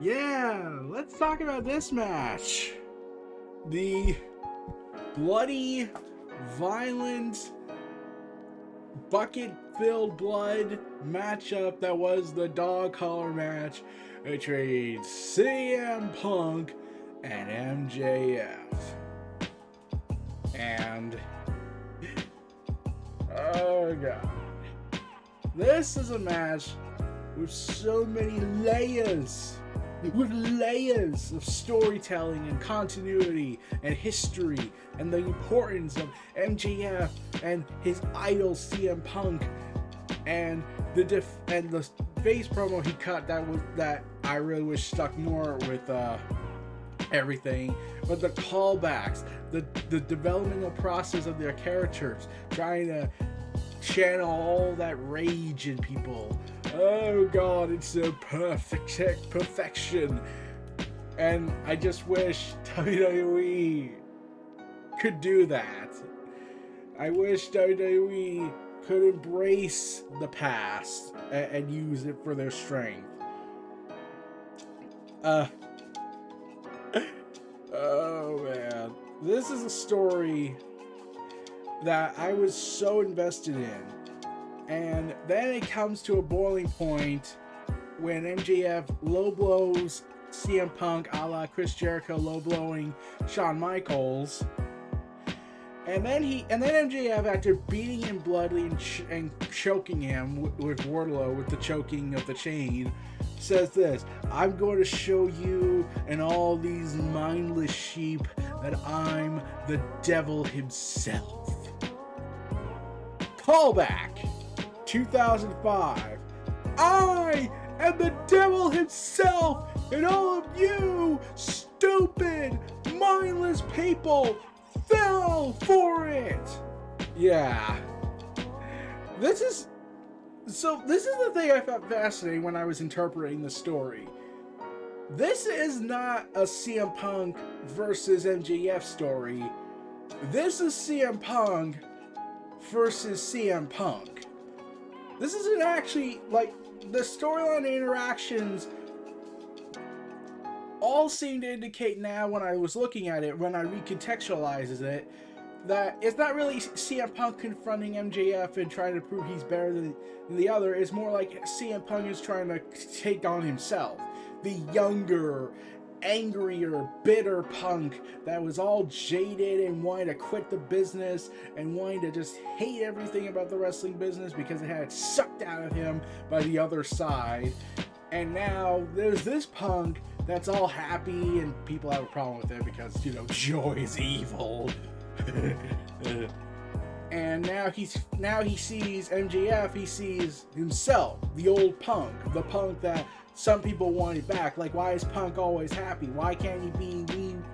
Yeah, let's talk about this match. The bloody, violent, bucket-filled blood matchup that was the dog collar match between CM Punk and MJF. And oh god, this is a match with so many layers, of storytelling and continuity and history and the importance of MJF and his idol CM Punk and the face promo he cut that I really wish stuck more with everything, but the callbacks, the developmental process of their characters, trying to channel all that rage in people. Oh god, it's so perfection. And I just wish WWE could do that. I wish WWE could embrace the past and use it for their strength. Oh man, this is a story that I was so invested in, and then it comes to a boiling point when MJF low blows CM Punk a la Chris Jericho low blowing Shawn Michaels, and then MJF, after beating him bloodily and choking him with Wardlow with the choking of the chain, says this: "I'm going to show you and all these mindless sheep that I'm the devil himself." Callback 2005. I am the devil himself, and all of you stupid, mindless people fell for it. Yeah. This is the thing I found fascinating when I was interpreting the story. This is not a CM Punk versus MJF story. This is CM Punk versus CM Punk. This isn't actually, like, the storyline interactions all seem to indicate now, when I was looking at it, when I recontextualizes it, that it's not really CM Punk confronting MJF and trying to prove he's better than the other. It's more like CM Punk is trying to take on himself. The younger, angrier, bitter Punk that was all jaded and wanted to quit the business and wanted to just hate everything about the wrestling business because it had sucked out of him by the other side. And now there's this Punk that's all happy, and people have a problem with it because, joy is evil. And now he sees MJF, he sees himself, the old Punk, the Punk that some people wanted back. Like, why is Punk always happy? Why can't he be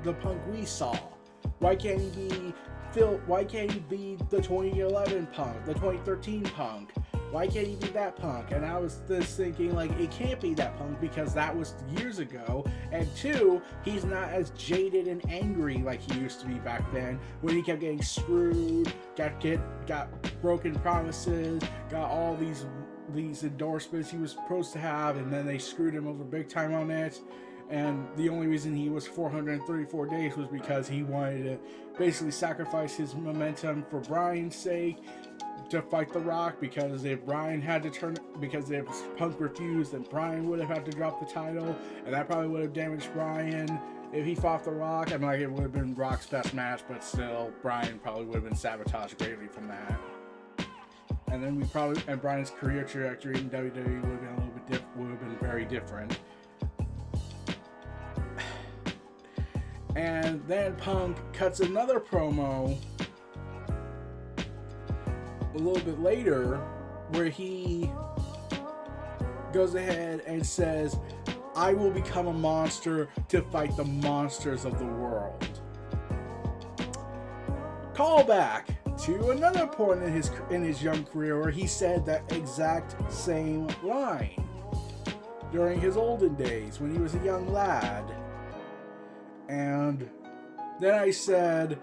the Punk we saw? Why can't he be Why can't he be the 2011 Punk, the 2013 Punk? Why can't he be that Punk? And I was just thinking, like, it can't be that Punk because that was years ago. And two, he's not as jaded and angry like he used to be back then, when he kept getting screwed, got broken promises, got all these endorsements he was supposed to have, and then they screwed him over big time on it. And the only reason he was 434 days was because he wanted to basically sacrifice his momentum for Bryan's sake to fight The Rock, because if Punk refused, then Bryan would have had to drop the title, and that probably would have damaged Bryan. If he fought The Rock, I mean, like, it would have been Rock's best match, but still, Bryan probably would have been sabotaged greatly from that. And then Bryan's career trajectory in WWE would have been very different. And then Punk cuts another promo a little bit later where he goes ahead and says, "I will become a monster to fight the monsters of the world." Callback to another point in his young career where he said that exact same line during his olden days when he was a young lad. And then I said,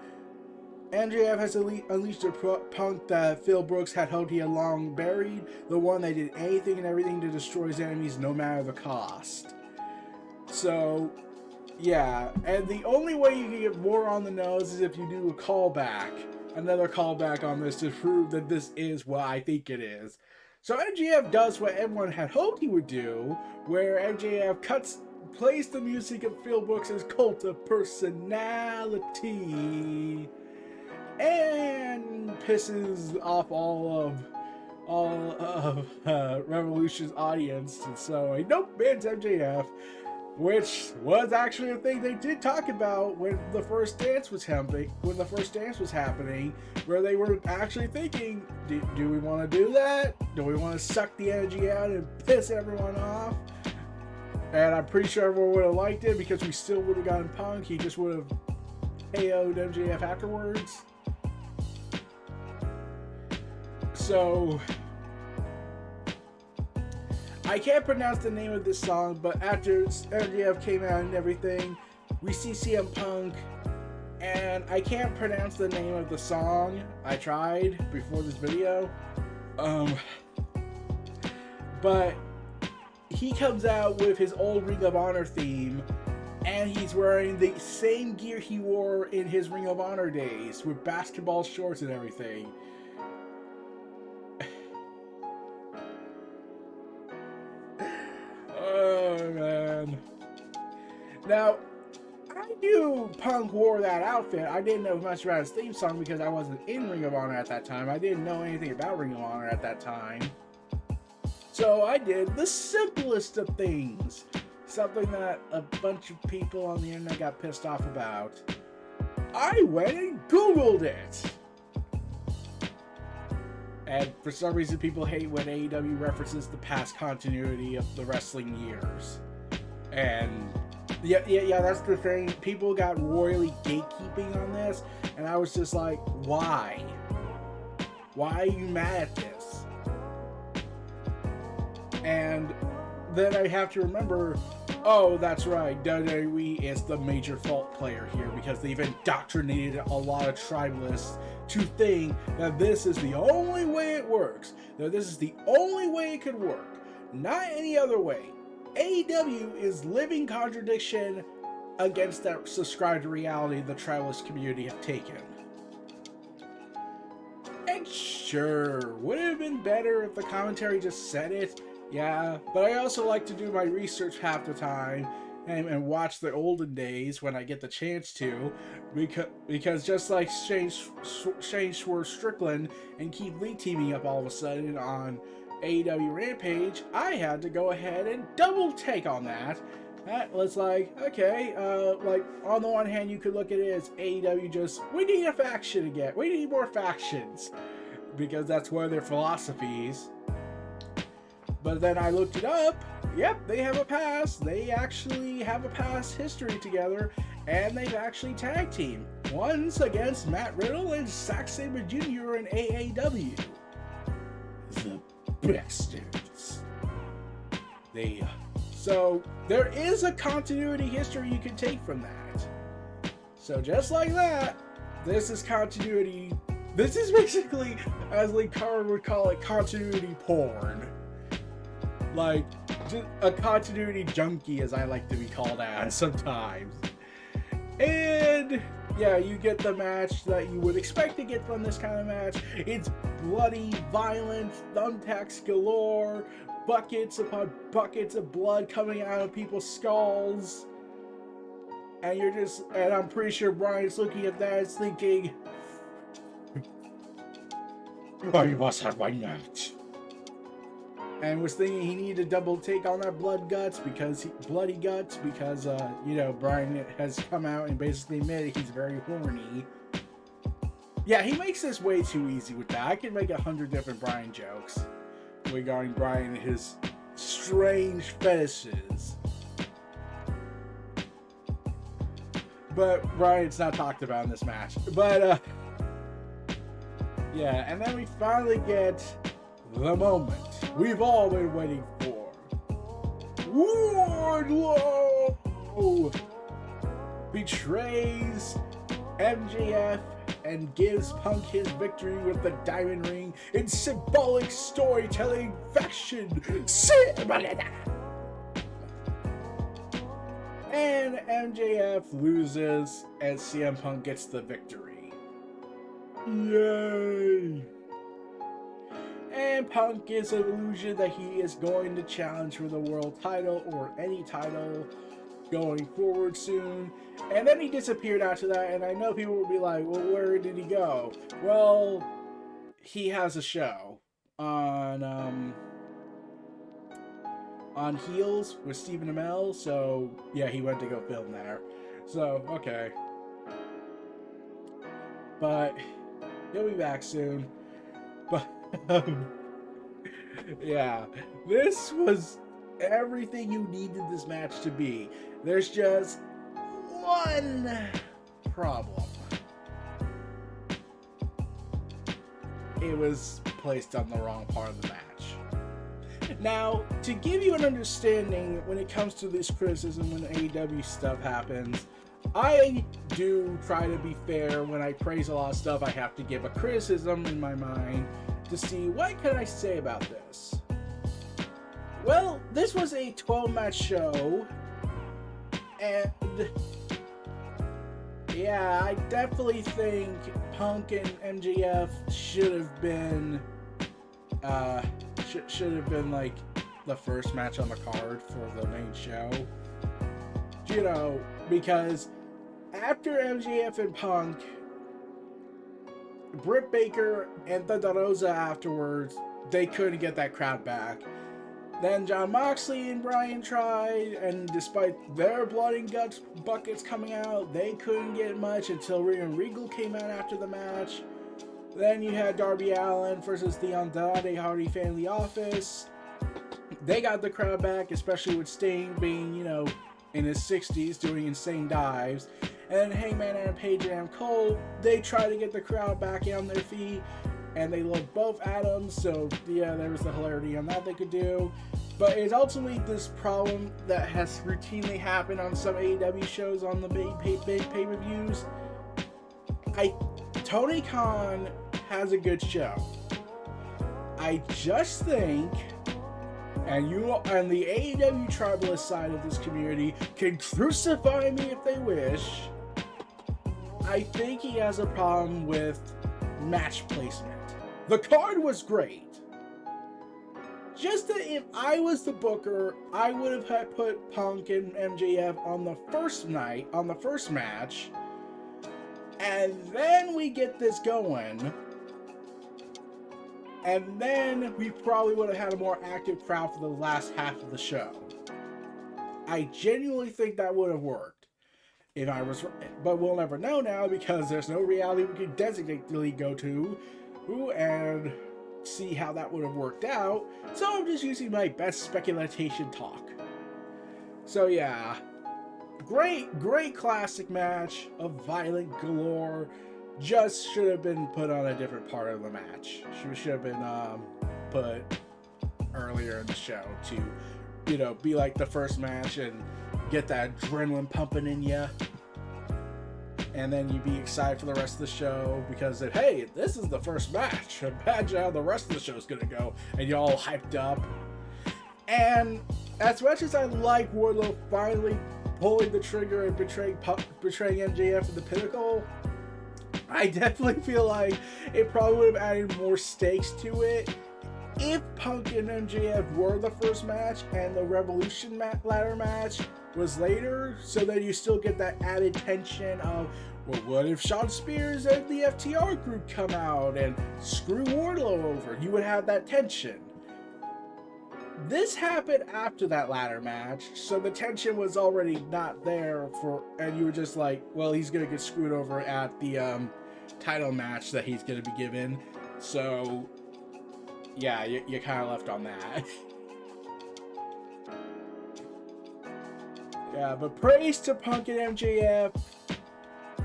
MJF has unleashed a Punk that Phil Brooks had hoped he had long buried, the one that did anything and everything to destroy his enemies no matter the cost. So, yeah, and the only way you can get more on the nose is if you do a callback. Another callback on this to prove that this is what I think it is. So MJF does what everyone had hoped he would do, where MJF plays the music of Phil Brooks' Cult of Personality and pisses off all of Revolution's audience. And so he bans MJF, which was actually a thing they did talk about when the first dance was happening. Where they were actually thinking, do we want to do that? Do we want to suck the energy out and piss everyone off? And I'm pretty sure everyone would have liked it because we still would have gotten Punk. He just would have KO'd MJF afterwards. So I can't pronounce the name of this song, but after MJF came out and everything, we see CM Punk, and I can't pronounce the name of the song. I tried before this video. But he comes out with his old Ring of Honor theme, and he's wearing the same gear he wore in his Ring of Honor days, with basketball shorts and everything. Oh, man. Now, I knew Punk wore that outfit. I didn't know much about his theme song because I wasn't in Ring of Honor at that time. I didn't know anything about Ring of Honor at that time. So I did the simplest of things. Something that a bunch of people on the internet got pissed off about. I went and Googled it. And for some reason, people hate when AEW references the past continuity of the wrestling years. And yeah, that's the thing. People got royally gatekeeping on this, and I was just like, why? Why are you mad at this? And then I have to remember, oh, that's right, WWE is the major fault player here because they've indoctrinated a lot of tribalists to think that this is the only way it works, that this is the only way it could work, not any other way. AEW is living contradiction against that subscribed to reality the tribalist community have taken. And sure, would it have been better if the commentary just said it? Yeah, but I also like to do my research half the time and watch the olden days when I get the chance to, because just like Shane Swerve Strickland and Keith Lee teaming up all of a sudden on AEW Rampage, I had to go ahead and double take on that. That was like, okay, like on the one hand you could look at it as AEW just, we need a faction again, we need more factions, because that's one of their philosophies. But then I looked it up. Yep, they have a past. They actually have a past history together, and they've actually tag teamed once against Matt Riddle and Zack Sabre Jr. in AAW. The bastards. So there is a continuity history you can take from that. So just like that, this is continuity. This is basically, as Lee Carter would call it, continuity porn. Like, just a continuity junkie, as I like to be called as sometimes. And yeah, you get the match that you would expect to get from this kind of match. It's bloody, violent, thumbtacks galore, buckets upon buckets of blood coming out of people's skulls. And I'm pretty sure Brian's looking at that and thinking, I must have my match. And was thinking he needed to double take on that bloody guts because Brian has come out and basically admitted he's very horny. Yeah, he makes this way too easy with that. I can make 100 different Brian jokes regarding Brian and his strange fetishes. But Brian's not talked about in this match. But, yeah, and then we finally get the moment we've all been waiting for. Wardlow betrays MJF and gives Punk his victory with the diamond ring in symbolic storytelling fashion. And MJF loses, and CM Punk gets the victory. Yay! And Punk gives an illusion that he is going to challenge for the world title or any title going forward soon. And then he disappeared after that, and I know people will be like, well, where did he go? Well, he has a show on Heels with Stephen Amell, so yeah, he went to go film there. So, okay. But he'll be back soon. But yeah, this was everything you needed this match to be. There's just one problem. It was placed on the wrong part of the match. Now, to give you an understanding when it comes to this criticism when AEW stuff happens, I do try to be fair. When I praise a lot of stuff, I have to give a criticism in my mind to see what can I say about this. Well, this was a 12-match show, and yeah, I definitely think Punk and MJF should have been like the first match on the card for the main show. You know, because after MJF and Punk, Britt Baker and Thunder Rosa afterwards, they couldn't get that crowd back. Then Jon Moxley and Bryan tried, and despite their blood and guts buckets coming out, they couldn't get much until Regal came out after the match. Then you had Darby Allin versus the Andrade Hardy Family Office. They got the crowd back, especially with Sting being, you know, in his 60s doing insane dives. And then Hangman and Page and Adam Cole, they tried to get the crowd back on their feet, and they loved both Adams, so yeah, there was the hilarity on that they could do. But it's ultimately this problem that has routinely happened on some AEW shows on the big pay-per-views. Tony Khan has a good show. I just think, and the AEW tribalist side of this community can crucify me if they wish, I think he has a problem with match placement. The card was great. Just that if I was the booker, I would have put Punk and MJF on the first night, on the first match, and then we get this going, and then we probably would have had a more active crowd for the last half of the show. I genuinely think that would have worked if I was, but we'll never know now because there's no reality we can designatively go to and see how that would have worked out. So I'm just using my best speculation talk. So yeah, great classic match of violent galore. Just should have been put on a different part of the match. Should have been put earlier in the show to, you know, be like the first match and get that adrenaline pumping in ya. And then you'd be excited for the rest of the show because hey, this is the first match. Imagine how the rest of the show's gonna go, and you're all hyped up. And as much as I like Wardlow finally pulling the trigger and betraying MJF in the Pinnacle, I definitely feel like it probably would have added more stakes to it if Punk and MJF were the first match and the Revolution ladder match was later, so that you still get that added tension of, well, what if Shawn Spears and the FTR group come out and screw Wardlow over? You would have that tension. This happened after that ladder match, so the tension was already not there and you were just like, well, he's gonna get screwed over at the title match that he's gonna be given. So yeah, you kind of left on that. Yeah, but praise to Punk and MJF.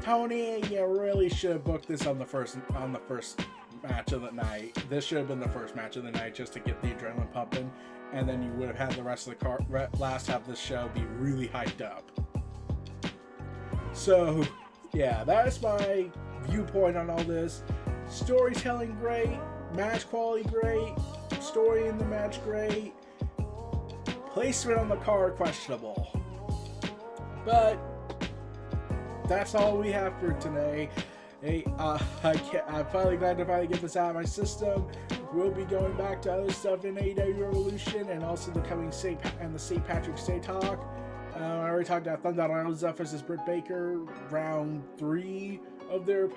Tony, you really should have booked this on the first match of the night. This should have been the first match of the night just to get the adrenaline pumping, and then you would have had the rest of the last half of the show be really hyped up. So, yeah, that is my viewpoint on all this. Storytelling great, match quality great, story in the match great, placement on the card questionable. But that's all we have for today. Hey, I'm finally glad to finally get this out of my system. We'll be going back to other stuff in AEW Revolution and also the coming St. Patrick's Day talk. I already talked about Thunder Rosa versus Britt Baker, round 3 of their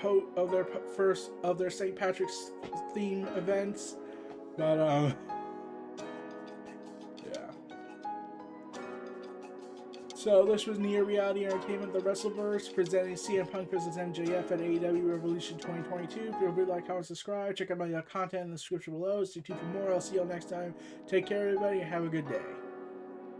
St. Patrick's theme events. But yeah. So this was Near Reality Entertainment, the WrestleVerse, presenting CM Punk versus MJF at AEW Revolution 2022. Feel free to like, comment, subscribe. Check out my content in the description below. Stay tuned for more. I'll see you all next time. Take care, everybody, and have a good day.